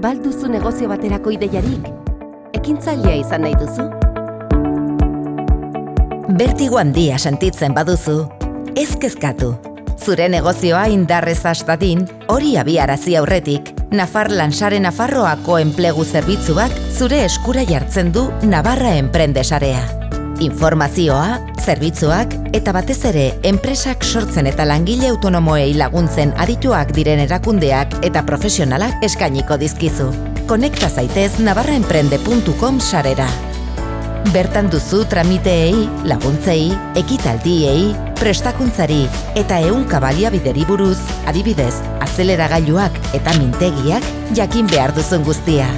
Balduzu negozio baterako ideiarik? Ekintzailea izan nahi duzu? Bertigo handia sentitzen baduzu, ez kezkatu. Zure negozioa indarrez hastadin, hori abiarazi aurretik, Nafarlan Sare Nafarroako enplegu zerbitzuak zure eskura jartzen du Navarra Emprende Sarea. Informazioa, zerbitzuak eta batez ere enpresak sortzen eta langile autonomoei laguntzen adituak diren erakundeak eta profesionalak eskainiko dizkizu. Konekta zaitez navarraemprende.com sarera. Bertan duzu tramiteei, laguntzei, ekitaldiei, prestakuntzari eta ehunka baliabideri buruz, adibidez, azeleragailuak eta mintegiak jakin behar duzun guztia.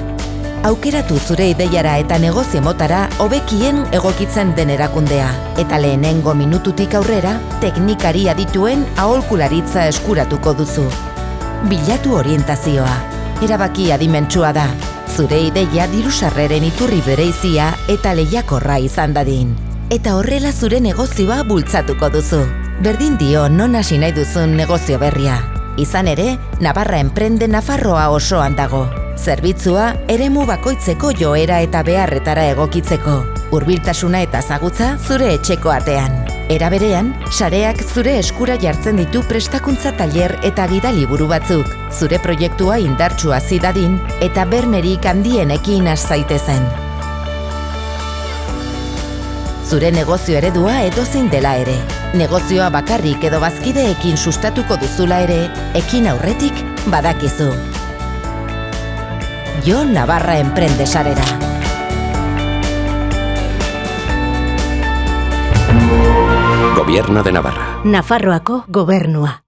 Aukeratu zure ideiara eta negozio motara hobekien egokitzen den erakundea eta lehenengo minututik aurrera teknikari adituen aholkularitza eskuratuko duzu. Bilatu orientazioa. Erabaki adimentsua da. Zure ideia diru-sarreren iturri bereizia eta lehiakorra izan dadin. Eta horrela zure negozioa bultzatuko duzu. Berdin dio non hasi nahi duzun negozio berria. Izan ere, Navarra Emprende Nafarroa osoan dago. Zerbitzua eremu bakoitzeko joera eta beharretara egokitzeko. Hurbiltasuna eta ezagutza zure etxeko atean. Era berean, sareak zure eskura jartzen ditu prestakuntza tailer eta gidaliburu batzuk, zure proiektua indartsu hasi dadin eta bermerik handienekin has zaitezen. Zure negozio eredua edozein dela ere, negozioa bakarrik edo bazkideekin sustatuko duzula ere, ekin aurretik badakizu. Jo Navarra Emprende Sarera. Gobierno de Navarra. Nafarroako gobernua.